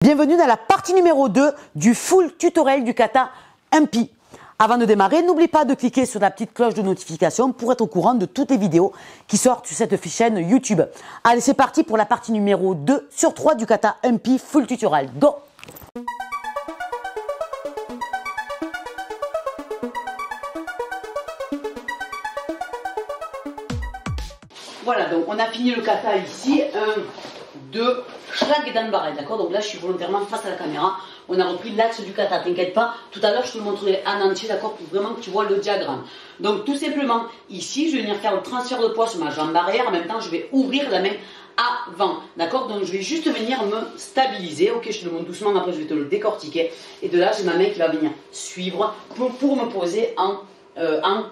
Bienvenue dans la partie numéro 2 du full tutoriel du kata Impi. Avant de démarrer, n'oublie pas de cliquer sur la petite cloche de notification pour être au courant de toutes les vidéos qui sortent sur cette chaîne YouTube. Allez, c'est parti pour la partie numéro 2 sur 3 du kata Impi full tutoriel. Go! Voilà, donc on a fini le kata ici. 1, 2, schlag et danbarai, d'accord? Donc là, je suis volontairement face à la caméra. On a repris l'axe du kata, t'inquiète pas. Tout à l'heure, je te le montrerai en entier, d'accord? Pour vraiment que tu vois le diagramme. Donc tout simplement, ici, je vais venir faire le transfert de poids sur ma jambe arrière. En même temps, je vais ouvrir la main avant, d'accord? Donc je vais juste venir me stabiliser. Ok, je te le montre doucement, après je vais te le décortiquer. Et de là, j'ai ma main qui va venir suivre pour me poser en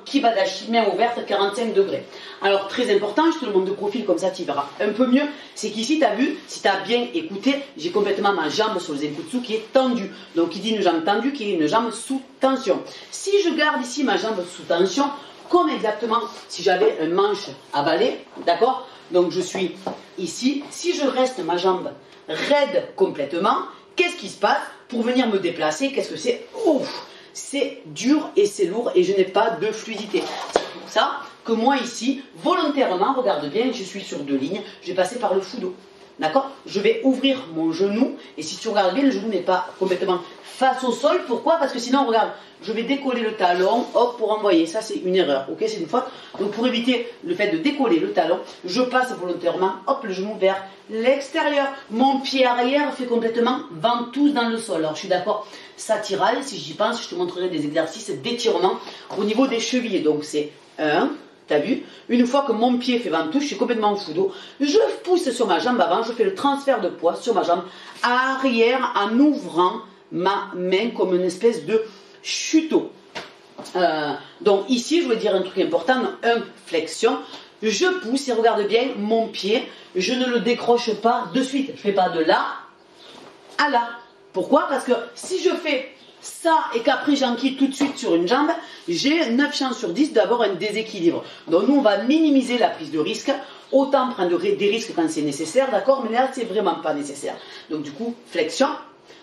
Kibadashi, main ouverte, 45 degrés. Alors très important, je te le montre de profil comme ça tu verras un peu mieux, c'est qu'ici tu as vu, si tu as bien écouté, j'ai complètement ma jambe sur le zenkutsu qui est tendue. Donc qui dit une jambe tendue, qui est une jambe sous tension. Si je garde ici ma jambe sous tension, comme exactement si j'avais un manche à balai, d'accord? Donc je suis ici, si je reste ma jambe raide complètement, qu'est-ce qui se passe? Pour venir me déplacer, qu'est-ce que c'est? Ouf! C'est dur et c'est lourd et je n'ai pas de fluidité. C'est pour ça que moi ici, volontairement, regarde bien, je suis sur 2 lignes, je vais passer par le fudo. D'accord? Je vais ouvrir mon genou et si tu regardes bien, le genou n'est pas complètement face au sol. Pourquoi? Parce que sinon, regarde, je vais décoller le talon, hop, pour envoyer. Ça, c'est une erreur, ok? C'est une faute. Donc, pour éviter le fait de décoller le talon, je passe volontairement, hop, le genou vers l'extérieur. Mon pied arrière fait complètement ventouse dans le sol. Alors, je suis d'accord, ça tiraille. Si j'y pense, je te montrerai des exercices d'étirement au niveau des chevilles. Donc, c'est 1. T'as vu? Une fois que mon pied fait ventouse, je suis complètement en fudo. Je pousse sur ma jambe avant, je fais le transfert de poids sur ma jambe arrière en ouvrant ma main comme une espèce de chuteau. Donc ici, je voulais dire un truc important, 1, flexion. Je pousse et regarde bien mon pied, je ne le décroche pas de suite. Je ne fais pas de là à là. Pourquoi? Parce que si je fais ça et qu'après j'enquille tout de suite sur une jambe, j'ai 9 chances sur 10 d'avoir un déséquilibre. Donc nous on va minimiser la prise de risque, autant prendre des risques quand c'est nécessaire, d'accord, mais là c'est vraiment pas nécessaire. Donc du coup, flexion,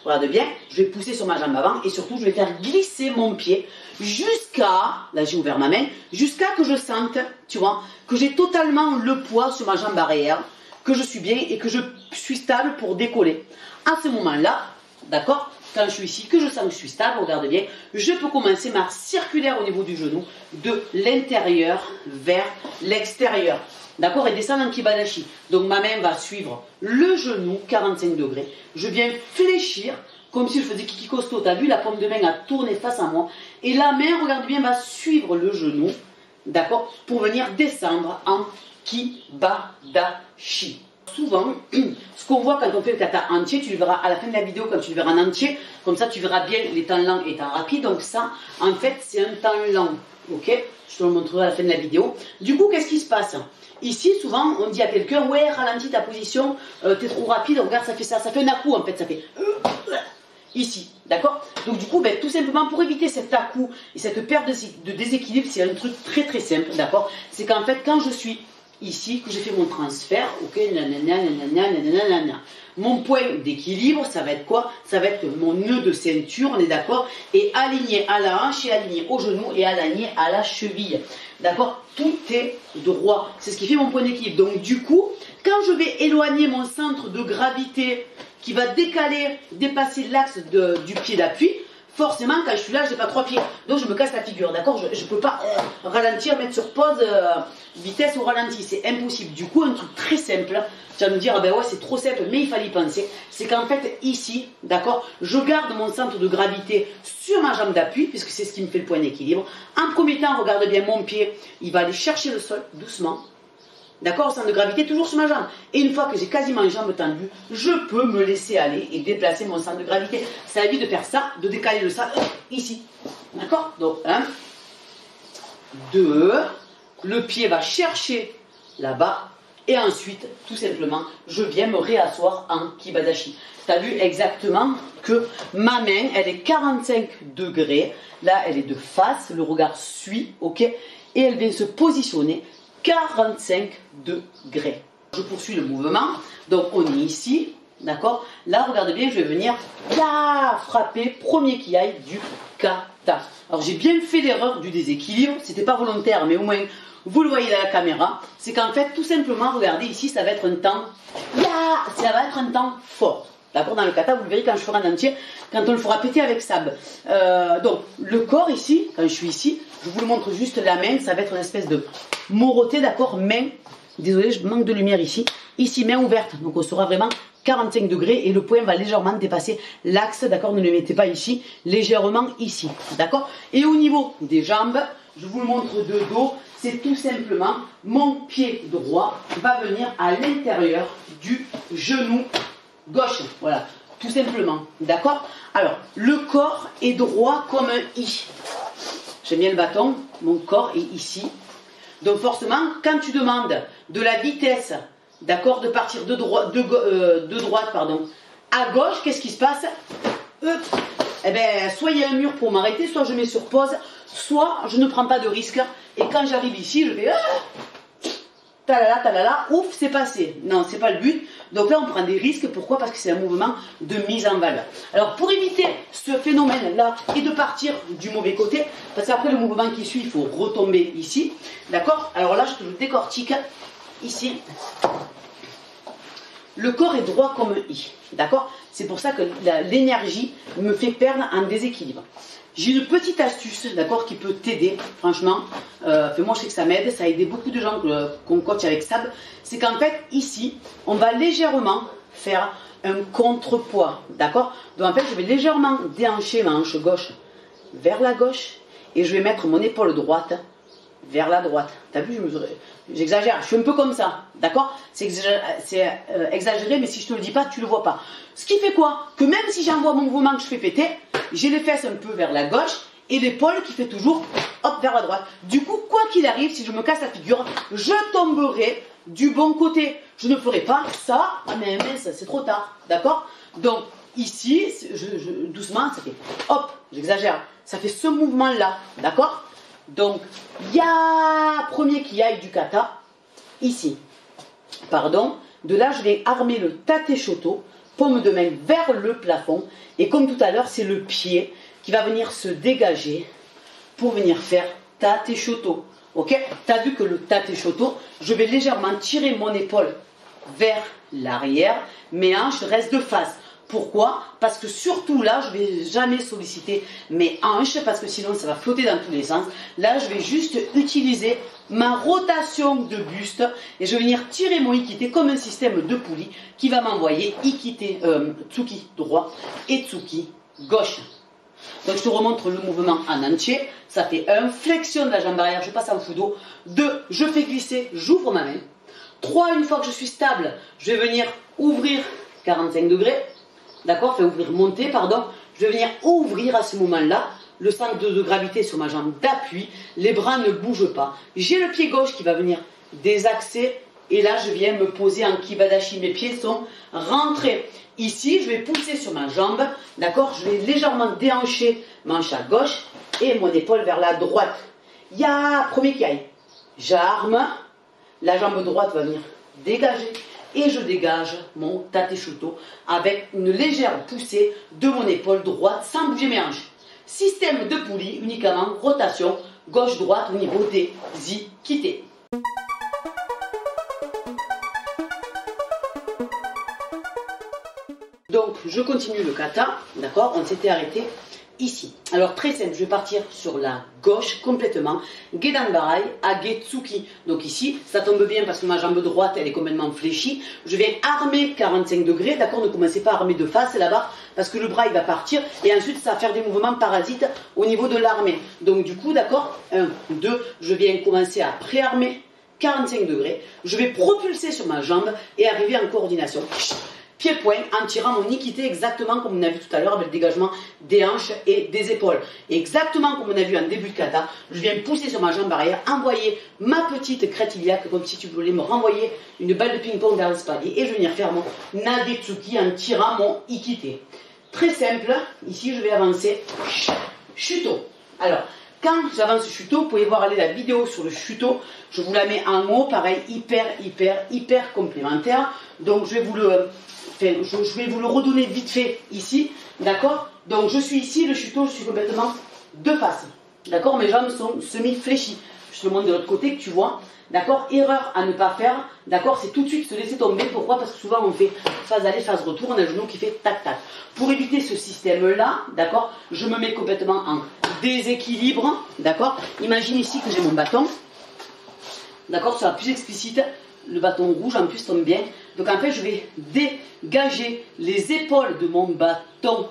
regarde bien, je vais pousser sur ma jambe avant et surtout je vais faire glisser mon pied jusqu'à, là j'ai ouvert ma main, jusqu'à que je sente, tu vois, que j'ai totalement le poids sur ma jambe arrière, que je suis bien et que je suis stable pour décoller. À ce moment-là, d'accord, quand je suis ici, que je sens que je suis stable, regarde bien, je peux commencer ma circulaire au niveau du genou de l'intérieur vers l'extérieur. D'accord? Et descendre en Kibadashi. Donc ma main va suivre le genou, 45 degrés. Je viens fléchir, comme si je faisais kiki costaud. Tu as vu, la paume de main a tourné face à moi. Et la main, regarde bien, va suivre le genou, d'accord? Pour venir descendre en Kibadashi. Souvent, ce qu'on voit quand on fait le kata entier, tu le verras à la fin de la vidéo quand tu le verras en entier, comme ça tu verras bien les temps lents et les temps rapides. Donc ça, en fait, c'est un temps lent, ok? Je te le montrerai à la fin de la vidéo. Du coup, qu'est-ce qui se passe? Ici, souvent, on dit à quelqu'un, ouais, ralentis ta position, t'es trop rapide, regarde, ça fait ça, ça fait un à-coup en fait, ça fait ici, d'accord? Donc du coup, ben, tout simplement pour éviter cet à-coup et cette perte de déséquilibre, c'est un truc très très simple, d'accord? C'est qu'en fait, quand je suis ici, que j'ai fait mon transfert, ok, mon point d'équilibre, ça va être quoi? Ça va être mon nœud de ceinture, on est d'accord? Et aligné à la hanche, et aligné au genou, et aligné à la cheville. D'accord? Tout est droit. C'est ce qui fait mon point d'équilibre. Donc du coup, quand je vais éloigner mon centre de gravité qui va dépasser l'axe du pied d'appui, forcément, quand je suis là, je n'ai pas 3 pieds. Donc, je me casse la figure, d'accord? Je ne peux pas ralentir, mettre sur pause, vitesse ou ralenti. C'est impossible. Du coup, un truc très simple, tu vas me dire, ah ben ouais, c'est trop simple, mais il fallait y penser. C'est qu'en fait, ici, d'accord, je garde mon centre de gravité sur ma jambe d'appui, puisque c'est ce qui me fait le point d'équilibre. En premier temps, regarde bien mon pied, il va aller chercher le sol, doucement. D'accord, centre de gravité toujours sur ma jambe. Et une fois que j'ai quasiment les jambes tendues, je peux me laisser aller et déplacer mon centre de gravité. Ça évite de faire ça, de décaler le sol ici. D'accord? Donc 1, 2, le pied va chercher là-bas. Et ensuite, tout simplement, je viens me réasseoir en Kibadashi. Tu as vu exactement que ma main, elle est 45 degrés. Là, elle est de face, le regard suit, ok? Et elle vient se positionner 45 degrés. Je poursuis le mouvement. Donc, on est ici, d'accord? Là, regardez bien, je vais venir frapper premier qui aille du kata. Alors, j'ai bien fait l'erreur du déséquilibre, c'était pas volontaire, mais au moins, vous le voyez dans la caméra. C'est qu'en fait, tout simplement, regardez, ici, ça va être un temps, ça va être un temps fort. D'accord? Dans le kata, vous le verrez quand je ferai un entier, quand on le fera péter avec sable. Donc, le corps ici, quand je suis ici, je vous le montre juste la main, ça va être une espèce de moroté, d'accord? Main, désolé, je manque de lumière ici. Ici, main ouverte, donc on sera vraiment 45 degrés et le point va légèrement dépasser l'axe, d'accord? Ne le mettez pas ici, légèrement ici, d'accord? Et au niveau des jambes, je vous le montre de dos, c'est tout simplement mon pied droit va venir à l'intérieur du genou gauche, voilà, tout simplement, d'accord? Alors, le corps est droit comme un I. J'aime bien le bâton, mon corps est ici. Donc forcément, quand tu demandes de la vitesse, d'accord, de partir de droite, pardon, à gauche, qu'est-ce qui se passe? Eh bien, soit il y a un mur pour m'arrêter, soit je mets sur pause, soit je ne prends pas de risque. Et quand j'arrive ici, je fais talala, talala, ouf, c'est passé. Non, c'est pas le but. Donc là, on prend des risques. Pourquoi? Parce que c'est un mouvement de mise en valeur. Alors, pour éviter ce phénomène-là et de partir du mauvais côté, parce qu'après le mouvement qui suit, il faut retomber ici. D'accord? Alors là, je décortique ici. Le corps est droit comme un I. D'accord? C'est pour ça que l'énergie me fait perdre en déséquilibre. J'ai une petite astuce, d'accord, qui peut t'aider, franchement. Moi, je sais que ça m'aide, ça a aidé beaucoup de gens qu'on coach avec Sab. C'est qu'en fait, ici, on va légèrement faire un contrepoids, d'accord? Donc, en fait, je vais légèrement déhancher ma hanche gauche vers la gauche et je vais mettre mon épaule droite vers la droite. T'as vu, j'exagère, je suis un peu comme ça, d'accord? C'est exagéré, mais si je te le dis pas, tu le vois pas. Ce qui fait quoi? Que même si j'envoie mon mouvement que je fais péter, j'ai les fesses un peu vers la gauche et l'épaule qui fait toujours hop vers la droite. Du coup, quoi qu'il arrive, si je me casse la figure, je tomberai du bon côté. Je ne ferai pas ça, mais c'est trop tard, d'accord? Donc ici, doucement, ça fait hop, j'exagère, ça fait ce mouvement-là, d'accord? Donc, il y a premier qui aille du kata, ici, pardon, de là je vais armer le tate shoto, paume de main vers le plafond, et comme tout à l'heure, c'est le pied qui va venir se dégager pour venir faire tate shoto, ok? Tu as vu que le tate shoto, je vais légèrement tirer mon épaule vers l'arrière, mes hanches restent de face. Pourquoi? Parce que surtout là, je ne vais jamais solliciter mes hanches parce que sinon ça va flotter dans tous les sens. Là, je vais juste utiliser ma rotation de buste et je vais venir tirer mon ikité comme un système de poulie qui va m'envoyer ikité, tsuki droit et tsuki gauche. Donc je te remontre le mouvement en entier. Ça fait 1, flexion de la jambe arrière, je passe en fudo. 2, je fais glisser, j'ouvre ma main. 3, une fois que je suis stable, je vais venir ouvrir 45 degrés. D'accord? Enfin, monter, pardon. Je vais venir ouvrir à ce moment-là le centre de gravité sur ma jambe d'appui. Les bras ne bougent pas. J'ai le pied gauche qui va venir désaxer. Et là, je viens me poser en kibadashi. Mes pieds sont rentrés. Ici, je vais pousser sur ma jambe. D'accord? Je vais légèrement déhancher ma hanche à gauche et mon épaule vers la droite. Il y a premier qui aille. J'arme. La jambe droite va venir dégager. Et je dégage mon tate shoto avec une légère poussée de mon épaule droite sans bouger mes hanches. Système de poulie, uniquement rotation gauche-droite au niveau des ikité. Donc je continue le kata, d'accord? On s'était arrêté ici. Alors très simple, je vais partir sur la gauche complètement. Gedanbarai, Agetsuki. Donc ici, ça tombe bien parce que ma jambe droite, elle est complètement fléchie. Je viens armer 45 degrés. D'accord, ne commencez pas à armer de face là-bas parce que le bras, il va partir. Et ensuite, ça va faire des mouvements parasites au niveau de l'armée. Donc du coup, d'accord, 1, 2, je viens commencer à pré-armer 45 degrés. Je vais propulser sur ma jambe et arriver en coordination. Pied-point en tirant mon ikité exactement comme on a vu tout à l'heure avec le dégagement des hanches et des épaules. Et exactement comme on a vu en début de kata, je viens pousser sur ma jambe arrière, envoyer ma petite crête iliaque comme si tu voulais me renvoyer une balle de ping-pong vers l'espalier et je vais venir faire mon nadetsuki en tirant mon ikité. Très simple, ici je vais avancer, shuto. Alors, quand j'avance chuteau, vous pouvez voir aller la vidéo sur le chuteau, je vous la mets en haut, pareil, hyper complémentaire. Donc je vais vous le redonner vite fait ici, d'accord? Donc je suis ici, le chuteau, je suis complètement de face, d'accord? Mes jambes sont semi-fléchies. Je te montre de l'autre côté que tu vois, d'accord? Erreur à ne pas faire, d'accord? C'est tout de suite se laisser tomber. Pourquoi? Parce que souvent on fait phase aller, phase retour, on a le genou qui fait tac tac. Pour éviter ce système-là, d'accord, je me mets complètement en déséquilibre, d'accord? Imagine ici que j'ai mon bâton, d'accord? Ça sera plus explicite, le bâton rouge en plus tombe bien. Donc en fait, je vais dégager les épaules de mon bâton.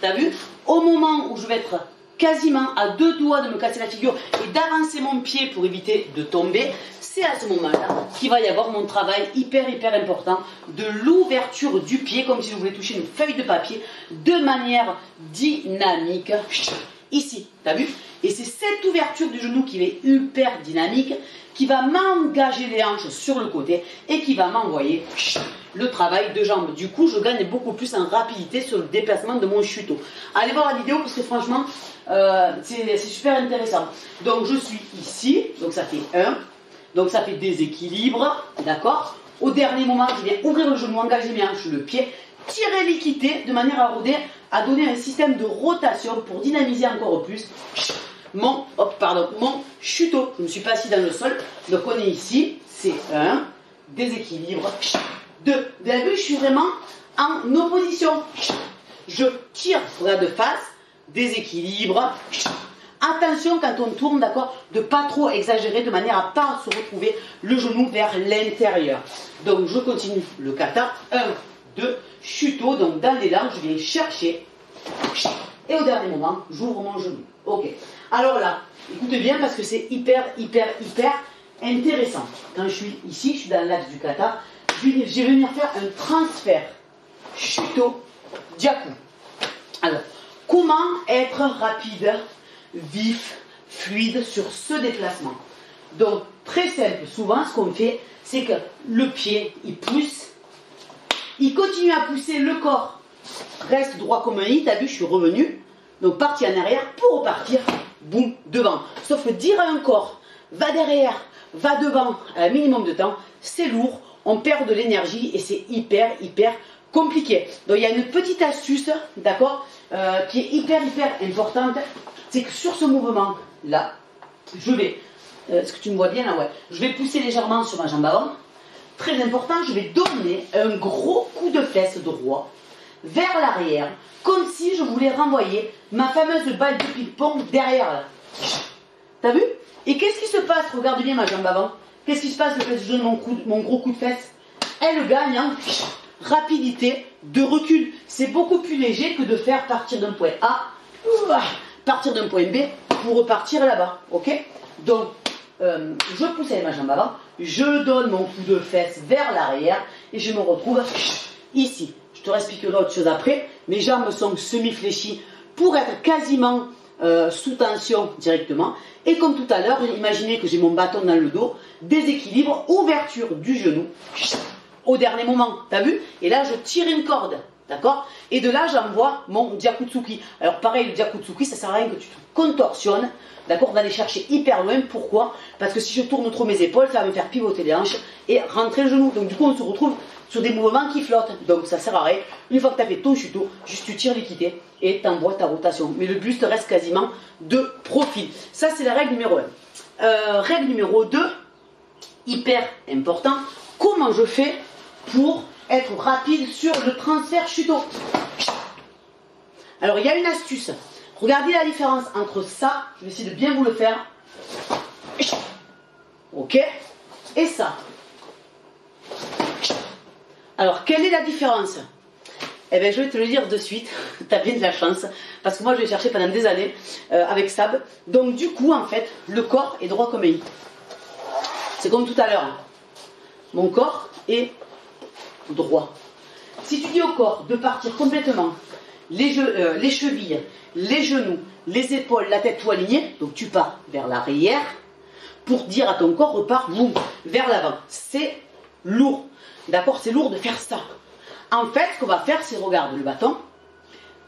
T'as vu? Au moment où je vais être quasiment à 2 doigts de me casser la figure et d'avancer mon pied pour éviter de tomber, c'est à ce moment-là qu'il va y avoir mon travail hyper important de l'ouverture du pied, comme si je voulais toucher une feuille de papier de manière dynamique. Ici, t'as vu? Et c'est cette ouverture du genou qui est hyper dynamique, qui va m'engager les hanches sur le côté et qui va m'envoyer le travail de jambes. Du coup, je gagne beaucoup plus en rapidité sur le déplacement de mon chuteau. Allez voir la vidéo parce que franchement, c'est super intéressant. Donc, je suis ici, donc ça fait 1, donc ça fait déséquilibre, d'accord? Au dernier moment, je viens ouvrir le genou, engager mes hanches, le pied, tirer l'équité de manière à donner un système de rotation pour dynamiser encore plus mon chuteau. Je ne me suis pas assis dans le sol, donc on est ici, c'est 1, déséquilibre, 2. Vous avez vu, je suis vraiment en opposition. Je tire, regarde de face, déséquilibre. Attention quand on tourne, d'accord, de pas trop exagérer de manière à pas se retrouver le genou vers l'intérieur. Donc je continue le kata, 1, 2, chuteau, donc dans l'élan, je viens chercher. Et au dernier moment, j'ouvre mon genou. Ok. Alors là, écoutez bien parce que c'est hyper intéressant. Quand je suis ici, je suis dans l'axe du kata, je vais venir faire un transfert chuteau Gyaku. Alors, comment être rapide, vif, fluide sur ce déplacement? Donc, très simple. Souvent, ce qu'on fait, c'est que le pied, il pousse, il continue à pousser, le corps reste droit comme un i. T'as vu, je suis revenu. Donc, parti en arrière pour repartir, boum, devant. Sauf que dire à un corps, va derrière, va devant, à un minimum de temps, c'est lourd, on perd de l'énergie et c'est hyper compliqué. Donc, il y a une petite astuce, d'accord, qui est hyper importante. C'est que sur ce mouvement-là, je vais, est-ce que tu me vois bien là? Ouais. Je vais pousser légèrement sur ma jambe avant. Très important, je vais donner un gros coup de fesse droit vers l'arrière, comme si je voulais renvoyer ma fameuse balle de ping-pong derrière là. T'as vu? Et qu'est-ce qui se passe? Regarde bien ma jambe avant. Qu'est-ce qui se passe quand je donne mon gros coup de fesse? Elle gagne en rapidité de recul. C'est beaucoup plus léger que de faire partir d'un point A, partir d'un point B pour repartir là-bas. Ok? Donc, je pousse avec ma jambe avant, je donne mon coup de fesse vers l'arrière et je me retrouve ici. Je te réexpliquerai autre chose après. Mes jambes sont semi-fléchies pour être quasiment sous tension directement. Et comme tout à l'heure, imaginez que j'ai mon bâton dans le dos, déséquilibre, ouverture du genou au dernier moment. T'as vu? Et là, je tire une corde. D'accord? Et de là, j'envoie mon Gyakutsuki. Alors pareil, le Gyakutsuki, ça sert à rien que tu te contorsionnes. D'accord? D'aller chercher hyper loin. Pourquoi? Parce que si je tourne trop mes épaules, ça va me faire pivoter les hanches et rentrer le genou. Donc du coup, on se retrouve sur des mouvements qui flottent. Donc ça sert à rien. Une fois que tu as fait ton chuteau, juste tu tires l'équité et tu envoies ta rotation. Mais le buste reste quasiment de profil. Ça, c'est la règle numéro 1. Règle numéro 2, hyper important. Comment je fais pour être rapide sur le transfert chuteau? Alors, il y a une astuce. Regardez la différence entre ça, je vais essayer de bien vous le faire. Ok? Et ça. Alors, quelle est la différence? Eh bien, je vais te le dire de suite. Tu as bien de la chance. Parce que moi, je l'ai cherché pendant des années avec Sab. Donc, du coup, en fait, le corps est droit comme un i. C'est comme tout à l'heure. Mon corps est droit. Si tu dis au corps de partir complètement, les chevilles, les genoux, les épaules, la tête tout alignée, donc tu pars vers l'arrière pour dire à ton corps repars boum, vers l'avant. C'est lourd. D'accord? C'est lourd de faire ça. En fait, ce qu'on va faire, c'est regarde le bâton.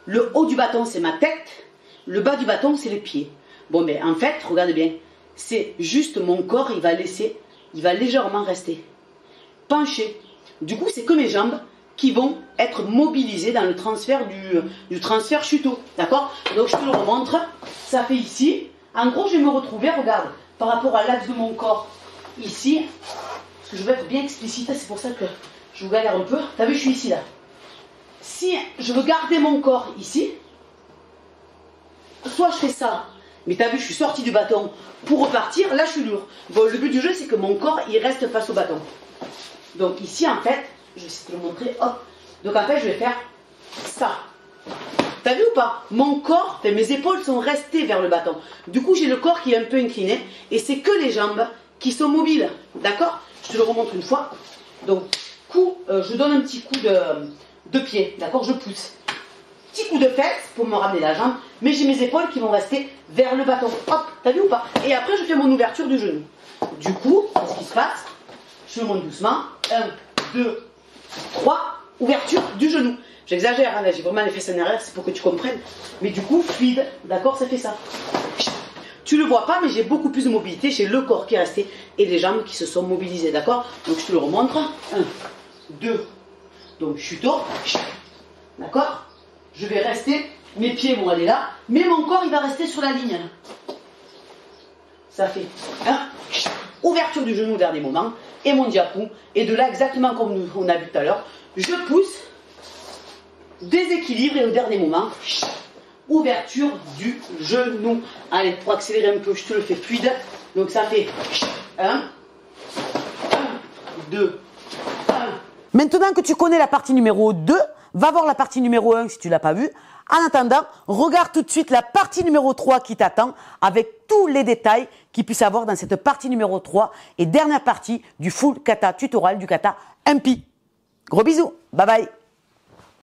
Le haut du bâton, c'est ma tête. Le bas du bâton, c'est les pieds. Bon, mais en fait, regardez bien, c'est juste mon corps, il va légèrement rester penché. Du coup, c'est que mes jambes qui vont être mobilisées dans le transfert du transfert chuteau. D'accord? Donc, je te le remontre. Ça fait ici. En gros, je vais me retrouver, regarde, par rapport à l'axe de mon corps, ici. Parce que je veux être bien explicite, c'est pour ça que je vous galère un peu. T'as vu, je suis ici, là. Si je veux garder mon corps ici, soit je fais ça, mais t'as vu, je suis sortie du bâton pour repartir, là je suis lourd. Bon, le but du jeu, c'est que mon corps, il reste face au bâton. Donc ici, en fait, je vais essayer de te le montrer, hop. Donc en fait, je vais faire ça. T'as vu ou pas? Mon corps, mes épaules sont restées vers le bâton. Du coup, j'ai le corps qui est un peu incliné, et c'est que les jambes qui sont mobiles, d'accord? Je te le remontre une fois. Donc, je donne un petit coup de pied, d'accord? Je pousse. Petit coup de fesse pour me ramener la jambe, mais j'ai mes épaules qui vont rester vers le bâton. Hop, t'as vu ou pas? Et après, je fais mon ouverture du genou. Du coup, qu'est-ce qui se passe? Je monte doucement. 1, 2, 3, ouverture du genou. J'exagère, hein, là j'ai vraiment les fesses en arrière, c'est pour que tu comprennes. Mais du coup, fluide, d'accord, ça fait ça. Tu le vois pas, mais j'ai beaucoup plus de mobilité. J'ai le corps qui est resté et les jambes qui se sont mobilisées, d'accord? Donc je te le remontre. 1, 2, donc chuteau, d'accord? Je vais rester, mes pieds vont aller là, mais mon corps il va rester sur la ligne. Ça fait 1, ouverture du genou au dernier moment, et mon diapou. Et de là, exactement comme on a vu tout à l'heure, je pousse, déséquilibre et au dernier moment, ouverture du genou. Allez, pour accélérer un peu, je te le fais fluide. Donc ça fait 1, 2, 1. Maintenant que tu connais la partie numéro 2, va voir la partie numéro 1 si tu ne l'as pas vue. En attendant, regarde tout de suite la partie numéro 3 qui t'attend avec tous les détails qu'il puisse avoir dans cette partie numéro 3 et dernière partie du full kata tutoriel du kata MP. Gros bisous, bye bye.